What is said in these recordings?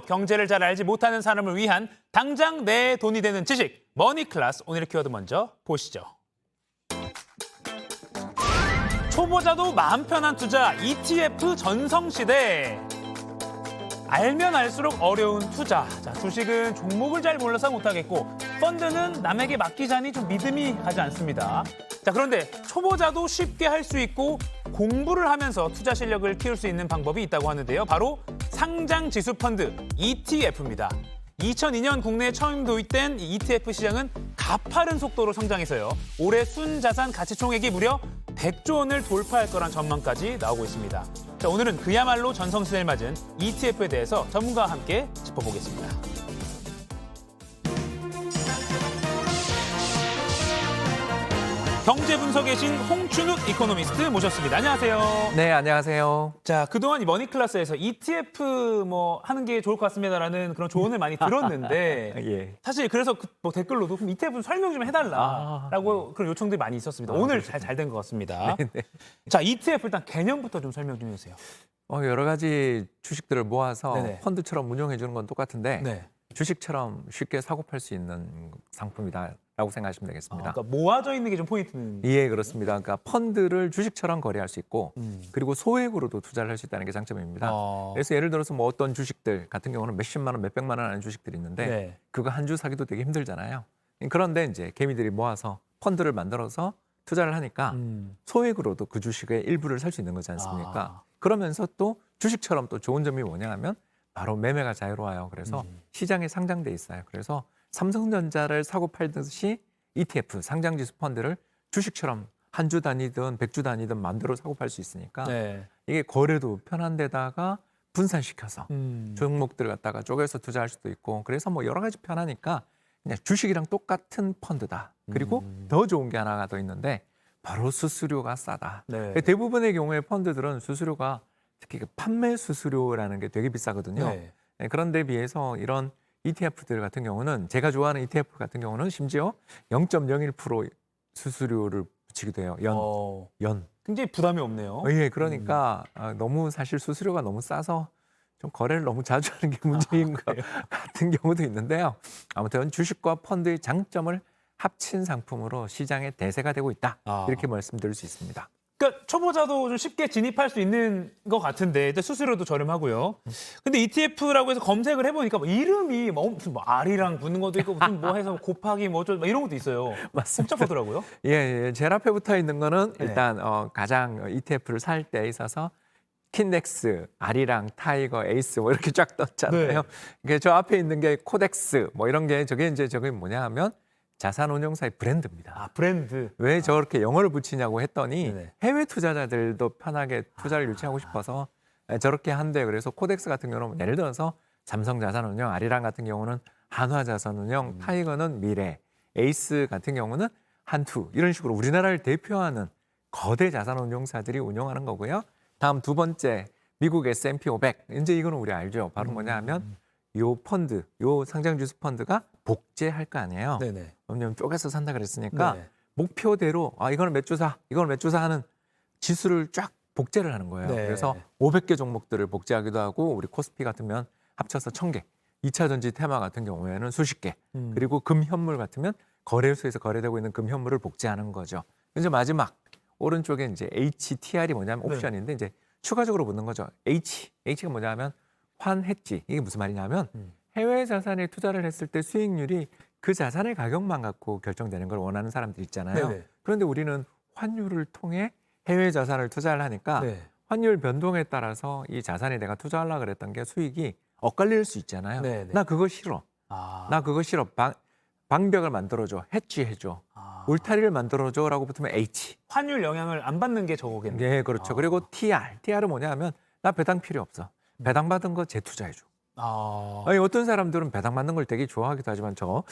경제를 잘 알지 못하는 사람을 위한 당장 내 돈이 되는 지식, 머니클래스. 오늘의 키워드 먼저 보시죠. 초보자도 마음 편한 투자, ETF 전성시대. 알면 알수록 어려운 투자. 자, 주식은 종목을 잘 몰라서 못하겠고 펀드는 남에게 맡기자니 좀 믿음이 가지 않습니다. 자, 그런데 초보자도 쉽게 할 수 있고 공부를 하면서 투자 실력을 키울 수 있는 방법이 있다고 하는데요. 바로 상장지수 펀드 ETF입니다. 2002년 국내에 처음 도입된 ETF 시장은 가파른 속도로 성장해서요. 올해 순자산 가치총액이 무려 100조 원을 돌파할 거란 전망까지 나오고 있습니다. 자, 오늘은 그야말로 전성시대를 맞은 ETF에 대해서 전문가와 함께 짚어보겠습니다. 경제 분석에 계신 홍춘욱 이코노미스트 모셨습니다. 안녕하세요. 네, 안녕하세요. 자, 그동안 이 머니클래스에서 ETF 뭐 하는 게 좋을 것 같습니다라는 그런 조언을 많이 들었는데 예. 사실 그래서 뭐 댓글로도 그럼 ETF 설명 좀 해달라라고 그런 요청들이 많이 있었습니다. 오늘 잘 된 것 같습니다. 네네. 자, ETF 일단 개념부터 좀 설명 좀 해주세요. 여러 가지 주식들을 모아서 네네. 펀드처럼 운용해 주는 건 똑같은데 네. 주식처럼 쉽게 사고 팔 수 있는 상품이다라고 생각하시면 되겠습니다. 그러니까 모아져 있는 게 좀 포인트는. 예, 그렇습니다. 그러니까 펀드를 주식처럼 거래할 수 있고 그리고 소액으로도 투자를 할 수 있다는 게 장점입니다. 그래서 예를 들어서 뭐 어떤 주식들 같은 경우는 몇십만 원, 몇백만 원 하는 주식들이 있는데 네. 그거 한 주 사기도 되게 힘들잖아요. 그런데 이제 개미들이 모아서 펀드를 만들어서 투자를 하니까 소액으로도 그 주식의 일부를 살 수 있는 거지 않습니까? 그러면서 또 주식처럼 또 좋은 점이 뭐냐 하면 바로 매매가 자유로워요. 그래서 시장에 상장돼 있어요. 그래서 삼성전자를 사고 팔듯이 ETF, 상장지수 펀드를 주식처럼 한 주 단위든 100주 단위든 마음대로 사고 팔 수 있으니까 네. 이게 거래도 편한 데다가 분산시켜서 종목들 갖다가 쪼개서 투자할 수도 있고 그래서 뭐 여러 가지 편하니까 그냥 주식이랑 똑같은 펀드다. 그리고 더 좋은 게 하나가 더 있는데 바로 수수료가 싸다. 네. 대부분의 경우에 펀드들은 수수료가 특히 그 판매 수수료라는 게 되게 비싸거든요. 네. 네, 그런데 비해서 이런 ETF들 같은 경우는 제가 좋아하는 ETF 같은 경우는 심지어 0.01% 수수료를 붙이기도 해요. 연. 굉장히 부담이 없네요. 예, 그러니까 너무 사실 수수료가 너무 싸서 좀 거래를 너무 자주 하는 게 문제인 것 같은 경우도 있는데요. 아무튼 주식과 펀드의 장점을 합친 상품으로 시장의 대세가 되고 있다. 이렇게 말씀드릴 수 있습니다. 그러니까 초보자도 좀 쉽게 진입할 수 있는 것 같은데 일단 수수료도 저렴하고요. 근데 ETF라고 해서 검색을 해보니까 뭐 이름이 뭐 무슨 뭐 R이랑 붙는 것도 있고 무슨 뭐 해서 곱하기 뭐 어쩌고 이런 것도 있어요. 맞습니다. 복잡하더라고요. 예, 제일 앞에 붙어 있는 거는 네. 일단 가장 ETF를 살 때 있어서 킨덱스, 아리랑, 타이거, 에이스 뭐 이렇게 쫙 떴잖아요. 네. 저 앞에 있는 게 코덱스 뭐 이런 게 저게 뭐냐 하면 자산운용사의 브랜드입니다. 브랜드. 왜 저렇게 영어를 붙이냐고 했더니 네네. 해외 투자자들도 편하게 투자를 유치하고 싶어서 저렇게 한대요. 그래서 코덱스 같은 경우는 예를 들어서 삼성자산운용, 아리랑 같은 경우는 한화자산운용, 타이거는 미래, 에이스 같은 경우는 한투 이런 식으로 우리나라를 대표하는 거대 자산운용사들이 운용하는 거고요. 다음 두 번째 미국 S&P 500. 이제 이거는 우리 알죠. 바로 뭐냐 하면 요 펀드, 요 상장지수 펀드가 복제할 거 아니에요. 네네. 왜냐면 쪼개서 산다 그랬으니까 네. 목표대로 이거는 몇 주 사, 이거는 몇 주 사 하는 지수를 쫙 복제를 하는 거예요. 네. 그래서 500개 종목들을 복제하기도 하고 우리 코스피 같으면 합쳐서 1000개, 2차 전지 테마 같은 경우에는 수십 개, 그리고 금현물 같으면 거래소에서 거래되고 있는 금현물을 복제하는 거죠. 이제 마지막 오른쪽에 이제 HTR이 뭐냐면 옵션인데 이제 추가적으로 붙는 거죠. H가 뭐냐면 환해지. 이게 무슨 말이냐면 해외 자산에 투자를 했을 때 수익률이 그 자산의 가격만 갖고 결정되는 걸 원하는 사람들 있잖아요. 네네. 그런데 우리는 환율을 통해 해외 자산을 투자를 하니까 네. 환율 변동에 따라서 이 자산에 내가 투자하려고 그랬던 게 수익이 엇갈릴 수 있잖아요. 네네. 나 그거 싫어. 나 그거 싫어. 방벽을 만들어줘. 해지해줘. 울타리를 만들어줘라고 붙으면 H. 환율 영향을 안 받는 게 저거겠네요. 네, 그렇죠. 그리고 TR은 뭐냐 하면 나 배당 필요 없어. 배당 받은 거 재투자해줘. 아니, 어떤 사람들은 배당 받는 걸 되게 좋아하기도 하지만 저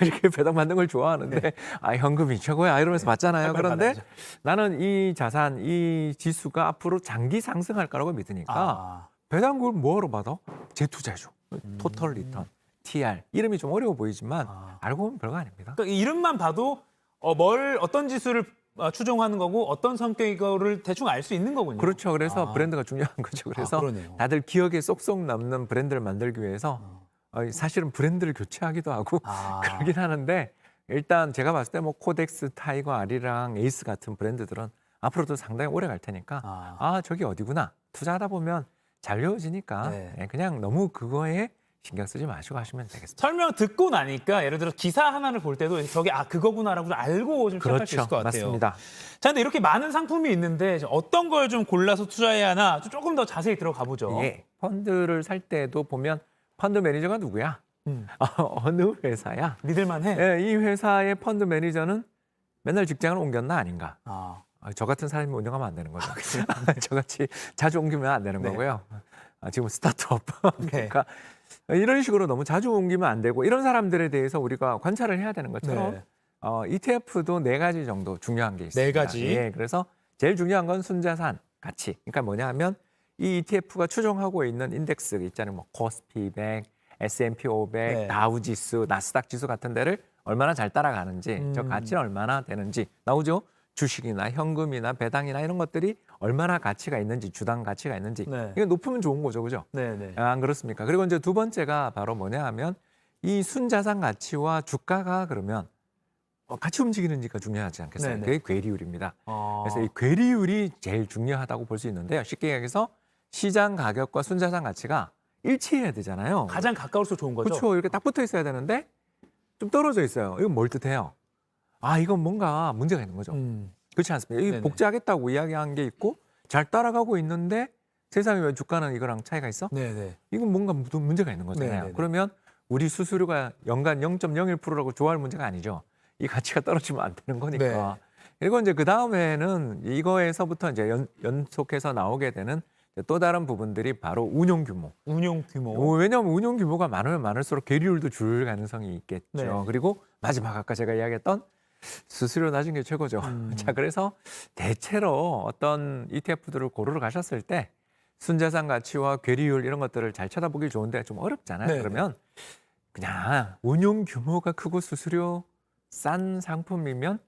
이렇게 배당 받는 걸 좋아하는데 현금이 최고야 이러면서 받잖아요. 그런데 받아야죠. 나는 이 자산, 이 지수가 앞으로 장기 상승할 거라고 믿으니까 배당 그걸 뭐하러 받아? 재투자해줘. 토털 리턴, TR. 이름이 좀 어려워 보이지만 알고 보면 별거 아닙니다. 그러니까 이 이름만 봐도 어떤 지수를 추종하는 거고 어떤 성격이거를 대충 알 수 있는 거군요. 그렇죠. 그래서 아. 브랜드가 중요한 거죠. 그래서 그러네요. 다들 기억에 쏙쏙 남는 브랜드를 만들기 위해서 사실은 브랜드를 교체하기도 하고 아. 그러긴 하는데 일단 제가 봤을 때 뭐 코덱스, 타이거, 아리랑, 에이스 같은 브랜드들은 앞으로도 상당히 오래 갈 테니까 저기 어디구나 투자하다 보면 잘 외워지니까 네. 그냥 너무 그거에 신경 쓰지 마시고 하시면 되겠습니다. 설명 듣고 나니까 예를 들어 기사 하나를 볼 때도 저게 그거구나라고 좀 알고 좀 시작할 수 있을 것 같아요. 맞습니다. 자, 근데 이렇게 많은 상품이 있는데 어떤 걸 좀 골라서 투자해야 하나 조금 더 자세히 들어가 보죠. 예, 펀드를 살 때도 보면 펀드 매니저가 누구야? 어느 회사야? 믿을만해. 예, 이 회사의 펀드 매니저는 맨날 직장을 옮겼나 아닌가? 저 같은 사람이 운영하면 안 되는 거죠. 저같이 자주 옮기면 안 되는 네. 거고요. 지금 스타트업. 네. 그러니까 이런 식으로 너무 자주 옮기면 안 되고 이런 사람들에 대해서 우리가 관찰을 해야 되는 것처럼 네. ETF도 4가지 정도 중요한 게 있습니다. 4가지. 예, 그래서 제일 중요한 건 순자산 가치. 그러니까 뭐냐 하면 이 ETF가 추종하고 있는 인덱스 있잖아요. 뭐 코스피 100, S&P 500, 네. 다우지수, 나스닥 지수 같은 데를 얼마나 잘 따라가는지, 저 가치는 얼마나 되는지 나오죠. 주식이나 현금이나 배당이나 이런 것들이 얼마나 가치가 있는지, 주당 가치가 있는지. 네. 이게 높으면 좋은 거죠, 그죠? 네. 안 그렇습니까? 그리고 이제 두 번째가 바로 뭐냐 하면 이 순자산 가치와 주가가 그러면 같이 움직이는지가 중요하지 않겠어요? 네네. 그게 괴리율입니다. 그래서 이 괴리율이 제일 중요하다고 볼 수 있는데요. 쉽게 얘기해서 시장 가격과 순자산 가치가 일치해야 되잖아요. 가장 가까울수록 좋은 거죠. 그렇죠. 이렇게 딱 붙어 있어야 되는데 좀 떨어져 있어요. 이건 뭘 뜻해요? 이건 뭔가 문제가 있는 거죠. 그렇지 않습니까? 이 네네. 복제하겠다고 이야기한 게 있고 잘 따라가고 있는데 세상에 왜 주가는 이거랑 차이가 있어? 네네. 이건 뭔가 문제가 있는 거잖아요. 네네네. 그러면 우리 수수료가 연간 0.01%라고 좋아할 문제가 아니죠. 이 가치가 떨어지면 안 되는 거니까. 네. 그리고 이제 그 다음에는 이거에서부터 이제 연속해서 나오게 되는 또 다른 부분들이 바로 운용 규모. 운용 규모. 왜냐하면 운용 규모가 많으면 많을수록 괴리율도 줄 가능성이 있겠죠. 네. 그리고 마지막 아까 제가 이야기했던 수수료 낮은 게 최고죠. 자, 그래서 대체로 어떤 ETF들을 고르러 가셨을 때 순자산 가치와 괴리율 이런 것들을 잘 쳐다보기 좋은데 좀 어렵잖아요. 네. 그러면 그냥 운용 규모가 크고 수수료 싼 상품이면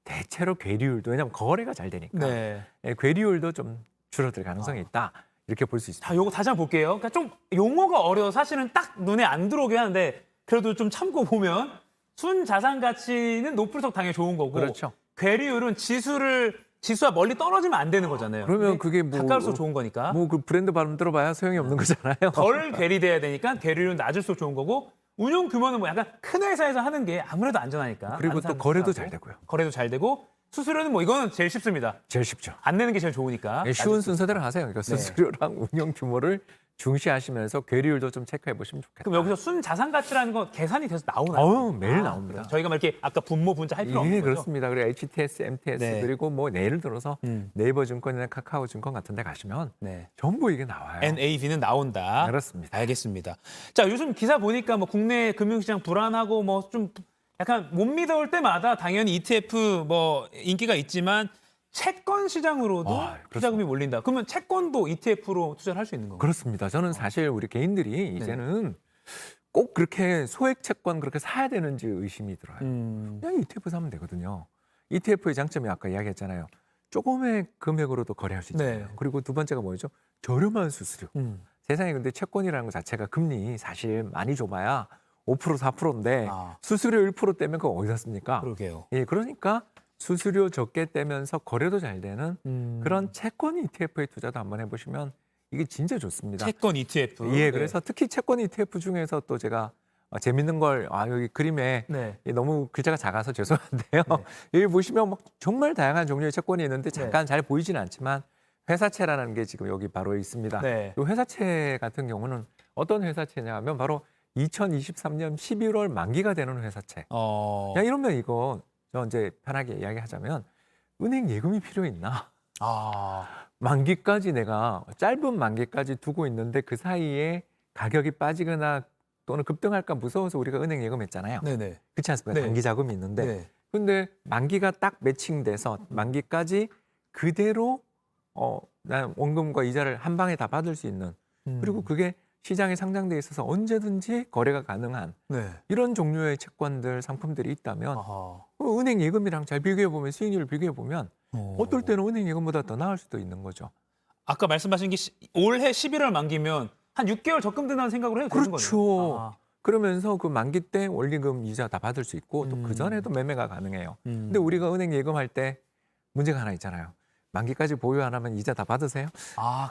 대체로 괴리율도 왜냐하면 거래가 잘 되니까 네. 괴리율도 좀 줄어들 가능성이 있다. 이렇게 볼 수 있습니다. 자, 요거 다시 한번 볼게요. 그러니까 좀 용어가 어려워 사실은 딱 눈에 안 들어오긴 하는데 그래도 좀 참고 보면 순자산 가치는 높을수록 당연히 좋은 거고 그렇죠. 괴리율은 지수와 멀리 떨어지면 안 되는 거잖아요. 그러면 그게 뭐 가까울수록 좋은 거니까. 뭐 그 브랜드 발음 들어봐야 소용이 없는 거잖아요. 덜 괴리돼야 되니까 괴리율은 낮을수록 좋은 거고 운용 규모는 뭐 약간 큰 회사에서 하는 게 아무래도 안전하니까. 그리고 또 거래도 잘 되고요. 거래도 잘 되고 수수료는 뭐 이거는 제일 쉽습니다. 제일 쉽죠. 안 내는 게 제일 좋으니까. 쉬운 순서대로 하세요. 그러니까 네. 수수료랑 운용 규모를 중시하시면서 괴리율도 좀 체크해 보시면 좋겠다. 그럼 여기서 순자산 가치라는 건 계산이 돼서 나오나요? 매일 나옵니다. 저희가 막 이렇게 아까 분모 분자 할 필요 없는 예, 거죠? 그렇습니다. 그리고 HTS, MTS 네. 그리고 뭐 예를 들어서 네이버 증권이나 카카오 증권 같은 데 가시면 네. 전부 이게 나와요. NAV는 나온다. 그렇습니다. 알겠습니다. 자, 요즘 기사 보니까 뭐 국내 금융시장 불안하고 뭐 좀 약간 못 믿어올 때마다 당연히 ETF 뭐 인기가 있지만 채권 시장으로도 그렇습니다. 투자금이 몰린다. 그러면 채권도 ETF로 투자를 할 수 있는 건가요? 그렇습니다. 저는 사실 우리 개인들이 이제는 꼭 그렇게 소액 채권 그렇게 사야 되는지 의심이 들어요. 그냥 ETF 사면 되거든요. ETF의 장점이 아까 이야기했잖아요. 조금의 금액으로도 거래할 수 있잖아요. 네. 그리고 두 번째가 뭐죠? 저렴한 수수료. 세상에 근데 채권이라는 것 자체가 금리 사실 많이 줘봐야 5% 4%인데 수수료 1% 떼면 그거 어디다 씁니까? 그러게요. 예, 그러니까 수수료 적게 떼면서 거래도 잘 되는 그런 채권 ETF에 투자도 한번 해보시면 이게 진짜 좋습니다. 채권 ETF. 예, 그래서 특히 채권 ETF 중에서 또 제가 재밌는 걸 여기 그림에 네. 너무 글자가 작아서 죄송한데요. 여기 보시면 막 정말 다양한 종류의 채권이 있는데 잠깐 잘 보이지는 않지만 회사채라는 게 지금 여기 바로 있습니다. 네. 이 회사채 같은 경우는 어떤 회사채냐 하면 바로 2023년 11월 만기가 되는 회사채. 야, 이러면 이거 저 이제 편하게 이야기하자면 은행 예금이 필요 있나? 만기까지 내가 짧은 만기까지 두고 있는데 그 사이에 가격이 빠지거나 또는 급등할까 무서워서 우리가 은행 예금했잖아요. 네네. 그렇지 않습니까? 네. 단기 자금이 있는데. 네. 근데 만기가 딱 매칭돼서 만기까지 그대로 난 원금과 이자를 한 방에 다 받을 수 있는 그리고 그게 시장에 상장돼 있어서 언제든지 거래가 가능한 네. 이런 종류의 채권들 상품들이 있다면 아하. 은행 예금이랑 잘 비교해 보면 수익률을 비교해 보면 어떨 때는 은행 예금보다 더 나을 수도 있는 거죠. 아까 말씀하신 게 올해 11월 만기면 한 6개월 적금된다는 생각으로 해도 되는 거죠. 그렇죠. 그러면서 그 만기 때 원리금 이자 다 받을 수 있고 또 그 전에도 매매가 가능해요. 근데 우리가 은행 예금할 때 문제가 하나 있잖아요. 만기까지 보유 안 하면 이자 다 받으세요?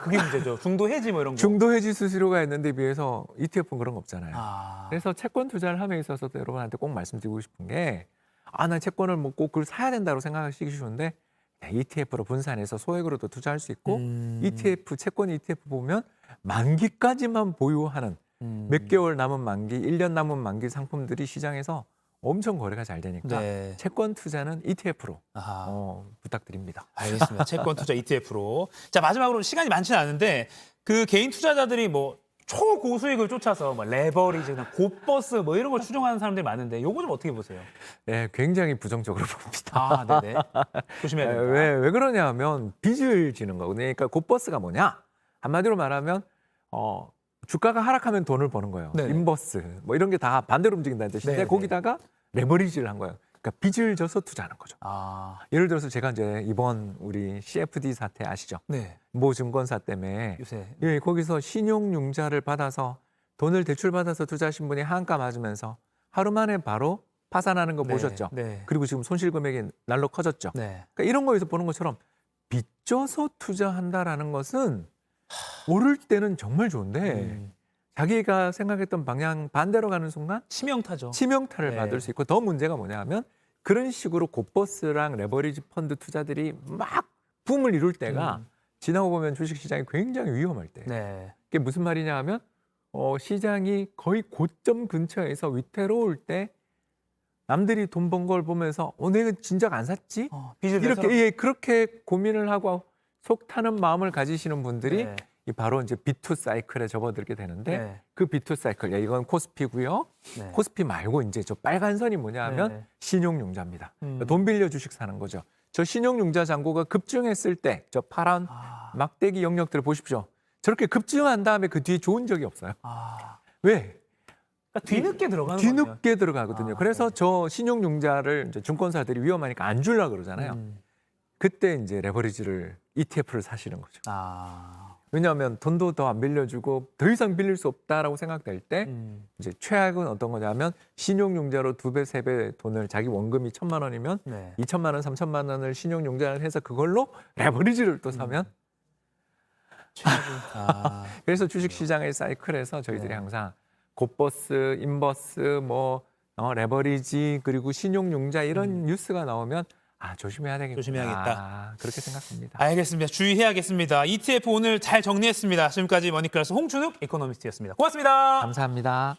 그게 문제죠. 중도 해지 뭐 이런 거. 중도 해지 수수료가 있는데 비해서 ETF는 그런 거 없잖아요. 아. 그래서 채권 투자를 함에 있어서도 여러분한테 꼭 말씀드리고 싶은 게 나 채권을 뭐 꼭 그걸 사야 된다고 생각하시기 쉬운데 ETF로 분산해서 소액으로도 투자할 수 있고 ETF, 채권 ETF 보면 만기까지만 보유하는 몇 개월 남은 만기, 1년 남은 만기 상품들이 시장에서 엄청 거래가 잘 되니까 네. 채권 투자는 ETF로 아하. 부탁드립니다. 알겠습니다. 채권 투자 ETF로. 자, 마지막으로 시간이 많지는 않은데 그 개인 투자자들이 뭐 초고수익을 쫓아서 뭐 레버리지나 곧버스 뭐 이런 걸 추종하는 사람들이 많은데 요거 좀 어떻게 보세요? 네, 굉장히 부정적으로 봅니다. 네네. 조심해야 됩니다. 왜 그러냐 하면 빚을 지는 거거든요. 그러니까 곧버스가 뭐냐? 한마디로 말하면 주가가 하락하면 돈을 버는 거예요. 네. 인버스 뭐 이런 게 다 반대로 움직인다는 뜻인데 네, 거기다가 레버리지를 한 거예요. 그러니까 빚을 져서 투자하는 거죠. 예를 들어서 제가 이제 이번 우리 CFD 사태 아시죠? 네. 모 증권사 때문에 요새. 거기서 신용융자를 받아서 돈을 대출받아서 투자하신 분이 한가 맞으면서 하루 만에 바로 파산하는 거 보셨죠? 네. 그리고 지금 손실 금액이 날로 커졌죠. 네. 그러니까 이런 거에서 보는 것처럼 빚져서 투자한다라는 것은 오를 때는 정말 좋은데 자기가 생각했던 방향 반대로 가는 순간 치명타죠. 치명타를 네. 받을 수 있고 더 문제가 뭐냐 하면 그런 식으로 곧버스랑 레버리지 펀드 투자들이 막 붐을 이룰 때가 지나고 보면 주식시장이 굉장히 위험할 때. 네. 그게 무슨 말이냐 하면 시장이 거의 고점 근처에서 위태로울 때 남들이 돈 번 걸 보면서 내가 진작 안 샀지? 빚을 이렇게 그렇게 고민을 하고 속 타는 마음을 가지시는 분들이 네. 바로 이제 B2 사이클에 접어들게 되는데 네. 그 B2 사이클, 이건 코스피고요. 네. 코스피 말고 이제 저 빨간 선이 뭐냐 하면 네. 신용융자입니다. 돈 빌려 주식 사는 거죠. 저 신용융자 잔고가 급증했을 때 저 파란 막대기 영역들을 보십시오. 저렇게 급증한 다음에 그 뒤에 좋은 적이 없어요. 왜? 그러니까 뒤늦게 들어가는 거예요. 뒤늦게 들어가거든요. 그래서 저 신용융자를 이제 증권사들이 위험하니까 안 주려고 그러잖아요. 그때 이제 레버리지를 ETF를 사시는 거죠. 왜냐하면 돈도 더 안 빌려주고 더 이상 빌릴 수 없다라고 생각될 때 이제 최악은 어떤 거냐면 신용융자로 2배, 3배 돈을 자기 원금이 1,000만 원이면 2,000만 원, 3,000만 원을 신용융자를 해서 그걸로 레버리지를 또 사면 그래서 주식시장의 사이클에서 저희들이 항상 곧버스, 인버스, 레버리지 그리고 신용융자 이런 뉴스가 나오면 조심해야 되겠구나. 조심해야겠다. 그렇게 생각합니다. 알겠습니다. 주의해야겠습니다. ETF 오늘 잘 정리했습니다. 지금까지 머니클래스 홍춘욱 이코노미스트였습니다. 고맙습니다. 감사합니다.